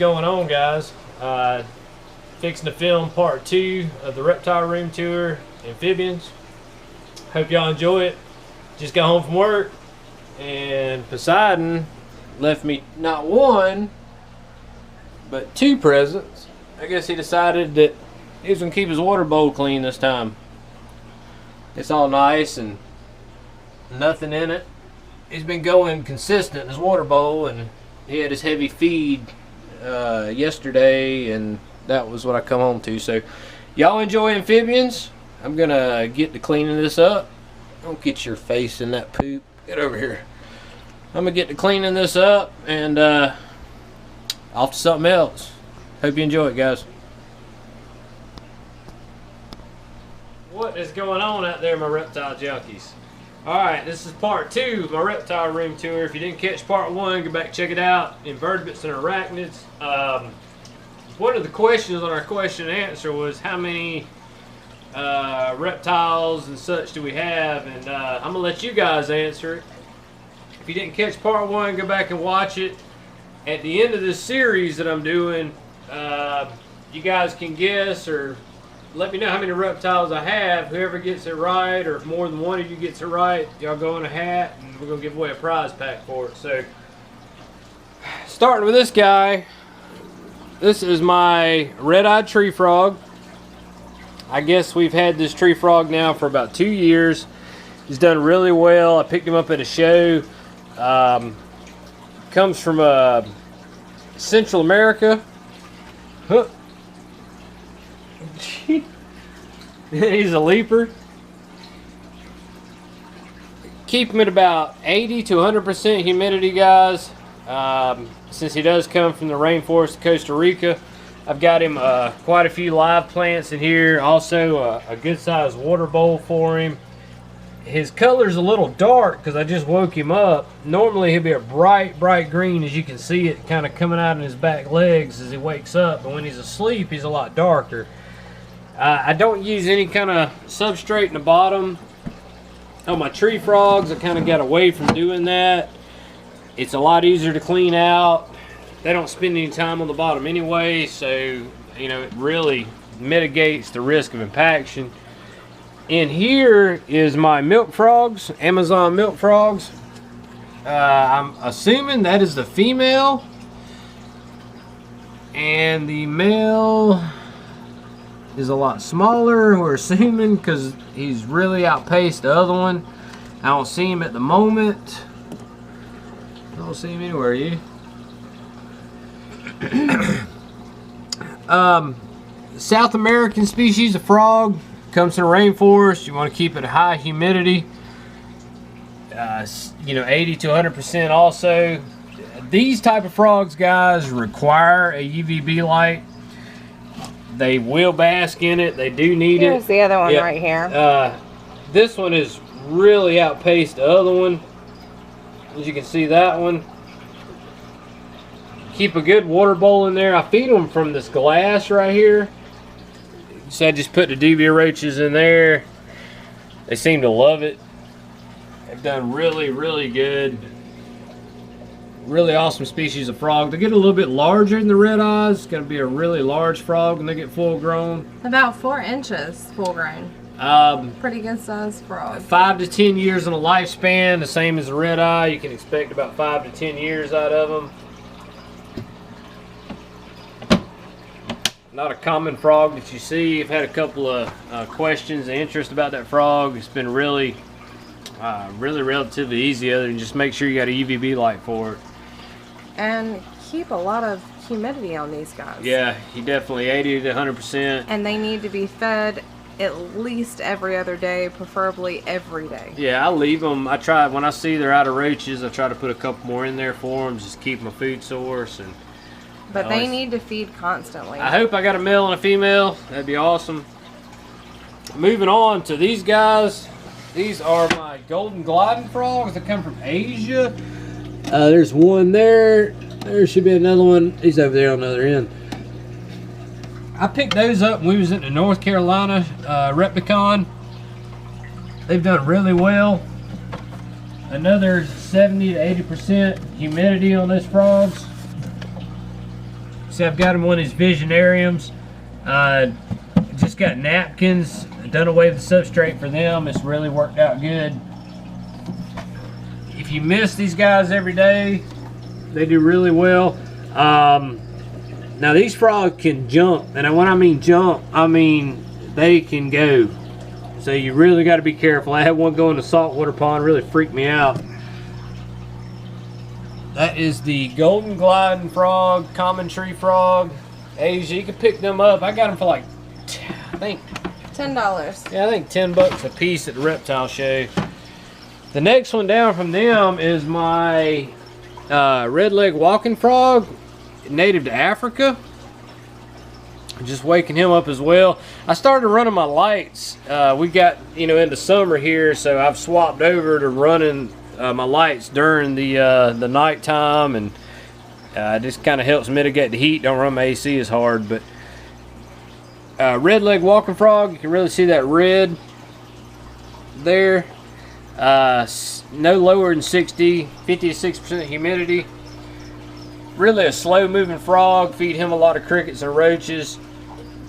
going on, guys? Fixing to film part 2 of the reptile room tour, Amphibians. Hope y'all enjoy it. Just got home from work and Poseidon left me not one but 2 presents. I guess he decided that he was gonna keep his water bowl clean this time. It's all nice and nothing in it. He's been going consistent in his water bowl, and he had his heavy feed yesterday, and that was what I come home to. So y'all enjoy Amphibians. I'm gonna get to cleaning this up. Don't get your face in that poop. Get over here. I'm gonna get to cleaning this up and off to something else. Hope you enjoy it, guys. What is going on out there, my reptile junkies? Alright, this is part 2 of my reptile room tour. If you didn't catch part 1, go back and check it out. Invertebrates and arachnids. One of the questions on our question and answer was how many reptiles and such do we have, and I'm going to let you guys answer it. If you didn't catch part 1, go back and watch it. At the end of this series that I'm doing, you guys can guess or let me know how many reptiles I have. Whoever gets it right, or if more than one of you gets it right, y'all go in a hat and we're going to give away a prize pack for it. So, starting with this guy, this is my red-eyed tree frog. I guess we've had this tree frog now for about 2 years. He's done really well. I picked him up at a show. Comes from Central America. Huh. He's a leaper. Keep him at about 80 to 100% humidity, guys. Since he does come from the rainforest of Costa Rica, I've got him quite a few live plants in here. Also a good sized water bowl for him. His color's a little dark because I just woke him up. Normally he'll be a bright green, as you can see it kind of coming out in his back legs as he wakes up. But when he's asleep, he's a lot darker. I don't use any kind of substrate in the bottom. On my tree frogs, I kind of got away from doing that. It's a lot easier to clean out. They don't spend any time on the bottom anyway, so you know, it really mitigates the risk of impaction. In here is my milk frogs, Amazon milk frogs. I'm assuming that is the female, and the male is a lot smaller, we're assuming, because he's really outpaced the other one. I don't see him at the moment. I don't see him anywhere, you? South American species of frog, comes from the rainforest. You want to keep it at high humidity, you know, 80 to 100% also. These type of frogs, guys, require a UVB light. They will bask in it. They do need it. Here's the other one right here. This one is really outpaced the other one. As you can see, that one. Keep a good water bowl in there. I feed them from this glass right here. So I just put the duvia roaches in there. They seem to love it. They've done really good. Really awesome species of frog. They get a little bit larger than the red eyes. It's going to be a really large frog when they get full grown. About 4 inches full grown. Pretty good sized frog. 5 to 10 years in a lifespan, the same as the red eye. You can expect about 5 to 10 years out of them. Not a common frog that you see. I've had a couple of questions and interest about that frog. It's been really relatively easy, other than just make sure you got a UVB light for it. And keep a lot of humidity on these guys. Yeah, you definitely 80 to 100%. And they need to be fed at least every other day, preferably every day. Yeah, I leave them. I try, when I see they're out of roaches, I try to put a couple more in there for them, just keep them a food source. And but they need to feed constantly. I hope I got a male and a female. That'd be awesome. Moving on to these guys. These are my golden gliding frogs that come from Asia. There's one there. There should be another one. He's over there on the other end. I picked those up when we was at the North Carolina Repticon. They've done really well. Another 70 to 80% humidity on those frogs. See, I've got him one of his Visionariums. Just got napkins. Done away with the substrate for them. It's really worked out good. If you miss these guys every day, they do really well. Now these frogs can jump, and when I mean jump, I mean they can go. So you really got to be careful. I had one go in the saltwater pond, really freaked me out. That is the golden gliding frog, common tree frog, Asia. You can pick them up. I got them for like, I think $10. Yeah, I think $10 a piece at the reptile show. The next one down from them is my red-leg walking frog, native to Africa. Just waking him up as well. I started running my lights. We got into summer here, so I've swapped over to running my lights during the nighttime, and just kind of helps mitigate the heat. Don't run my AC as hard, but red-leg walking frog, you can really see that red there. No lower than 50 to 60% humidity. Really a slow moving frog. Feed him a lot of crickets and roaches.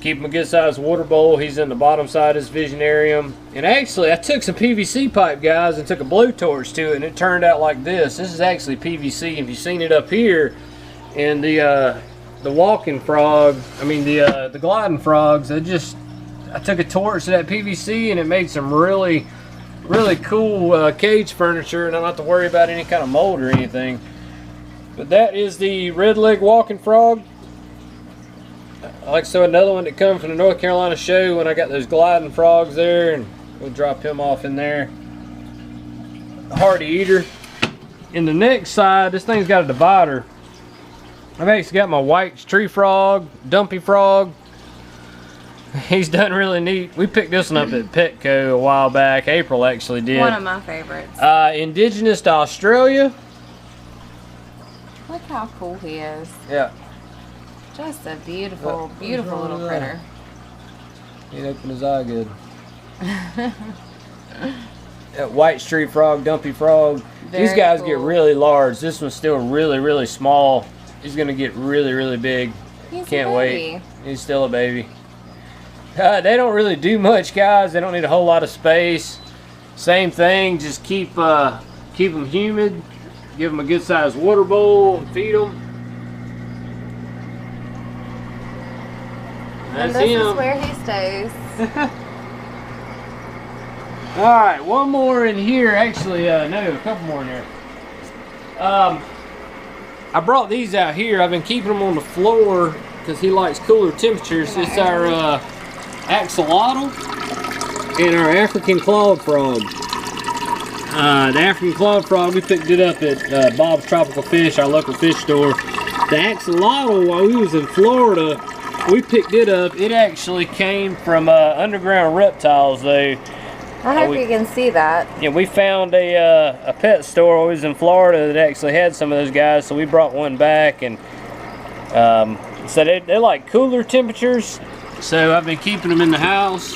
Keep him a good sized water bowl. He's in the bottom side of his Visionarium. And actually I took some PVC pipe, guys, and took a blowtorch to it, and it turned out like this. This is actually PVC. If you've seen it up here, and the walking frog, the gliding frogs, I took a torch to that PVC, and it made some really cool cage furniture, and I don't have to worry about any kind of mold or anything. But that is the red-leg walking frog. Like so, another one that comes from the North Carolina show when I got those gliding frogs there, and we'll drop him off in there. Hardy eater. In the next side, this thing's got a divider. I've actually got my white tree frog, dumpy frog. He's done really neat. We picked this one up at Petco a while back. April actually did. One of my favorites. Indigenous to Australia. Look how cool he is. Yeah. Just a beautiful, beautiful little critter. He'd open his eye good. That white street frog, dumpy frog. These guys get really large. This one's still really small. He's gonna get really big. Can't wait. He's still a baby. They don't really do much, guys. They don't need a whole lot of space. Same thing. Just keep them humid. Give them a good sized water bowl and feed them. And this is where he stays. All right, one more in here. Actually, no, a couple more in there. I brought these out here. I've been keeping them on the floor because he likes cooler temperatures. It's our axolotl and our African clawed frog. The African clawed frog, we picked it up at Bob's Tropical Fish, our local fish store. The axolotl, while we was in Florida, we picked it up. It actually came from Underground Reptiles, though. I hope you can see that. Yeah, we found a pet store when we was in Florida that actually had some of those guys, so we brought one back, and so they like cooler temperatures. So I've been keeping them in the house.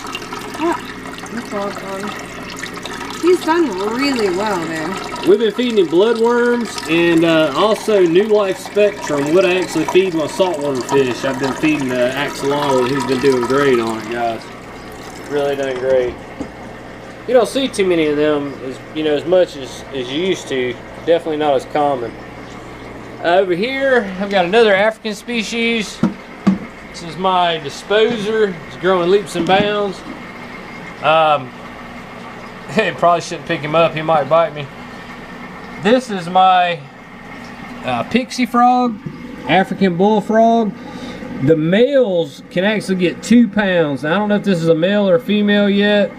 He's done really well there. We've been feeding him bloodworms and also New Life Spectrum. What I actually feed my saltwater fish, I've been feeding the axolotl. He's been doing great on it, guys. Really done great. You don't see too many of them as much as you used to. Definitely not as common. Over here, I've got another African species. This is my disposer. It's growing leaps and bounds. Probably shouldn't pick him up. He might bite me. This is my pixie frog, African bullfrog. The males can actually get 2 pounds. Now, I don't know if this is a male or a female yet.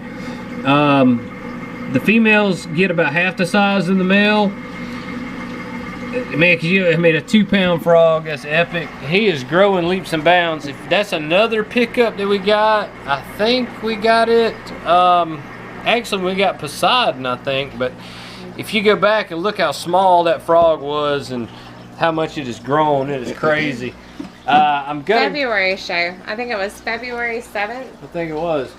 The females get about half the size of the male. Man, a 2 pound frog, that's epic. He is growing leaps and bounds. If that's another pickup that we got, I think we got it. Actually, we got Poseidon, I think, but if you go back and look how small that frog was and how much it has grown, it is crazy. I'm going February show. I think it was February 7th. I think it was.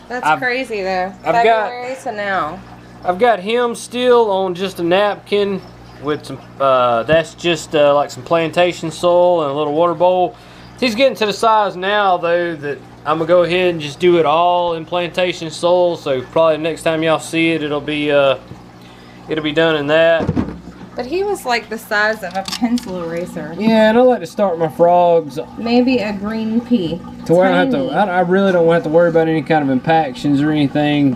That's crazy though. February to now. I've got him still on just a napkin. with some, that's just like some plantation soil and a little water bowl. He's getting to the size now though that I'm gonna go ahead and just do it all in plantation soil. So probably next time y'all see it, it'll be done in that. But he was like the size of a pencil eraser. Yeah, and I like to start my frogs Maybe a green pea. to where I don't have to. I really don't have to worry about any kind of impactions or anything.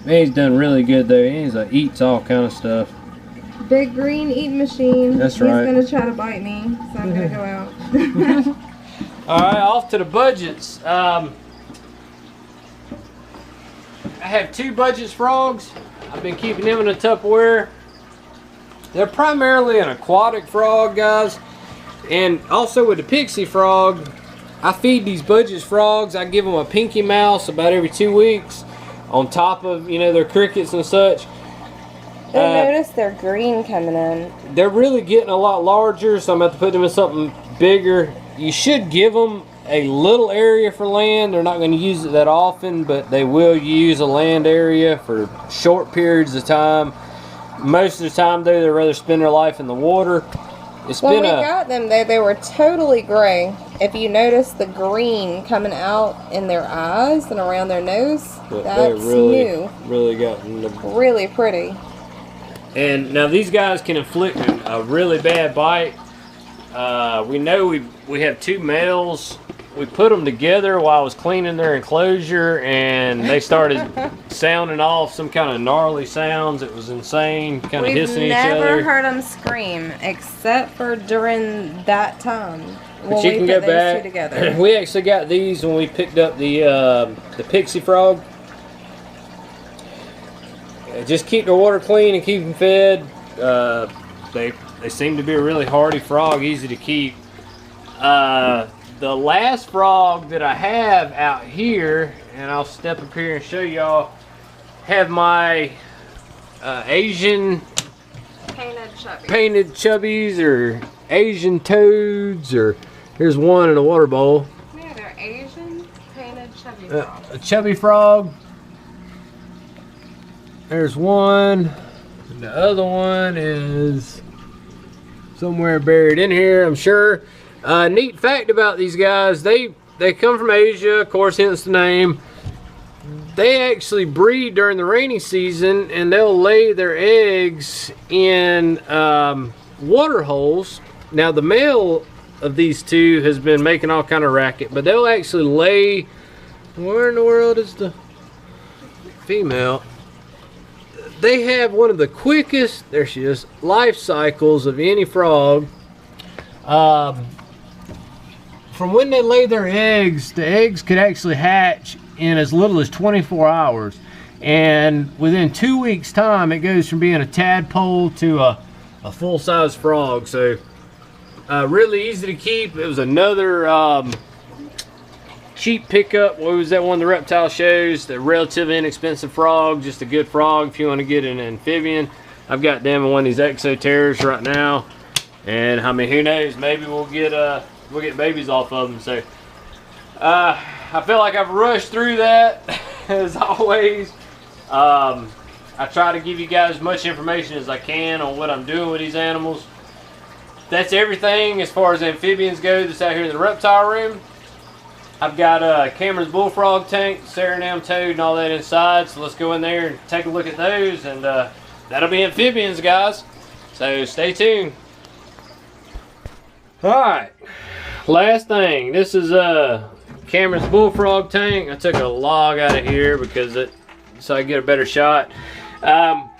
He's done really good though. He's eats all kind of stuff. Big green eating machine. That's right. He's gonna try to bite me, so I'm gonna go out. All right, off to the budgets. I have 2 budgets frogs. I've been keeping them in a Tupperware. They're primarily an aquatic frog, guys. And also with the pixie frog, I feed these budgets frogs. I give them a pinky mouse about every 2 weeks on top of, their crickets and such. I noticed they're green coming in. They're really getting a lot larger, so I'm going to have to put them in something bigger. You should give them a little area for land. They're not going to use it that often, but they will use a land area for short periods of time. Most of the time, though, they'd rather spend their life in the water. When we got them, they were totally gray. If you notice the green coming out in their eyes and around their nose, that's new. Really gotten really pretty. And now these guys can inflict a really bad bite. We know we have 2 males. We put them together while I was cleaning their enclosure, and they started sounding off some kind of gnarly sounds. It was insane, kind of hissing each other. We've never heard them scream except for during that time. But you can go back. Together. We actually got these when we picked up the pixie frog. Just keep the water clean and keep them fed. They seem to be a really hardy frog, easy to keep. The last frog that I have out here, and I'll step up here and show y'all, have my Asian painted chubbies or Asian toads, or here's one in a water bowl. Yeah, they're Asian painted chubby frogs. A chubby frog. There's one. And the other one is somewhere buried in here, I'm sure. Neat fact about these guys, they come from Asia, of course, hence the name. They actually breed during the rainy season, and they'll lay their eggs in water holes. Now, the male of these 2 has been making all kind of racket, but they'll actually lay. Where in the world is the female? They have one of the quickest, there she is, life cycles of any frog. From when they lay their eggs, the eggs could actually hatch in as little as 24 hours. And within 2 weeks' time, it goes from being a tadpole to a full-size frog. So, really easy to keep. It was another cheap pickup. What was that one of the reptile shows? The relatively inexpensive frog, just a good frog if you want to get an amphibian. I've got them in one of these exoterrors right now. And, I mean, who knows? Maybe we'll get babies off of them. So I feel like I've rushed through that as always. I try to give you guys as much information as I can on what I'm doing with these animals. That's everything as far as amphibians go that's out here in the reptile room. I've got Cameron's bullfrog tank, Suriname toad, and all that inside. So let's go in there and take a look at those, and that'll be amphibians, guys. So stay tuned. All right. Last thing, this is Cameron's bullfrog tank. I took a log out of here so I can get a better shot.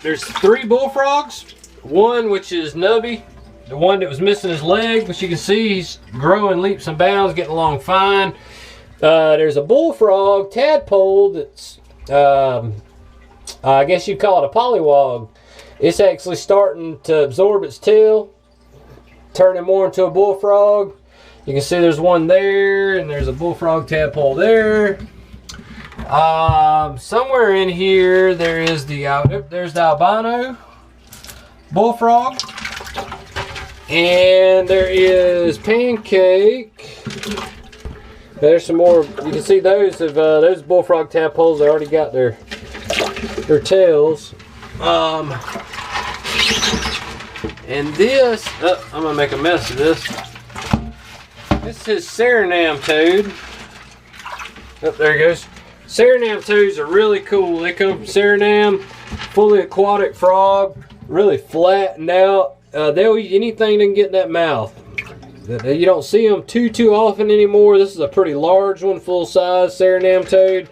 There's 3 bullfrogs. One which is Nubby, the one that was missing his leg, but you can see he's growing leaps and bounds, getting along fine. There's a bullfrog tadpole that's I guess you'd call it a pollywog. It's actually starting to absorb its tail, turning more into a bullfrog. You can see there's one there, and there's a bullfrog tadpole there. Somewhere in here, there's the albino bullfrog, and there is Pancake. There's some more. You can see those bullfrog tadpoles. They already got their tails. And this, oh, I'm gonna make a mess of this. This is Suriname toad. Oh, there it goes. Suriname toads are really cool. They come from Suriname, fully aquatic frog, really flattened out. They'll eat anything they can get in that mouth. You don't see them too often anymore. This is a pretty large one, full size Suriname toad.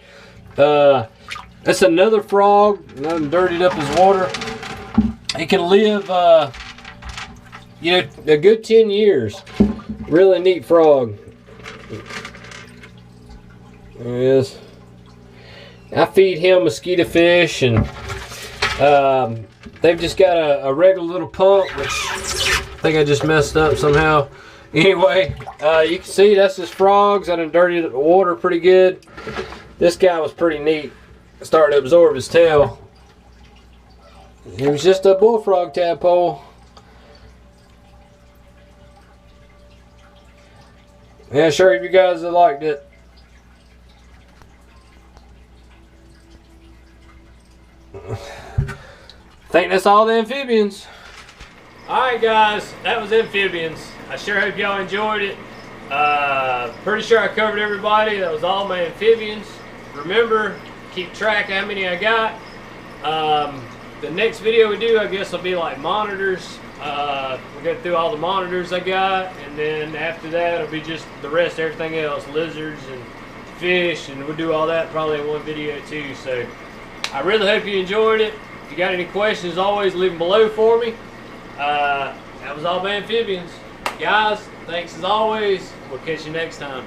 That's another frog. I haven't dirtied up his water. He can live, you know, a good 10 years. Really neat frog. There he is. I feed him mosquito fish, and they've just got a regular little pump, which I think I just messed up somehow. Anyway, you can see that's his frogs. I done dirtied the water pretty good. This guy was pretty neat. Starting to absorb his tail. He was just a bullfrog tadpole. Yeah, sure, if you guys have liked it. Think that's all the amphibians. Alright guys, that was amphibians. I sure hope y'all enjoyed it. Pretty sure I covered everybody. That was all my amphibians. Remember, keep track of how many I got. The next video we do, I guess, will be like monitors. We'll go through all the monitors I got, and then after that it'll be just the rest, everything else, lizards and fish, and we'll do all that probably in one video too. So I really hope you enjoyed it. If you got any questions, always leave them below for me. That was all my amphibians. Guys, thanks as always. We'll catch you next time.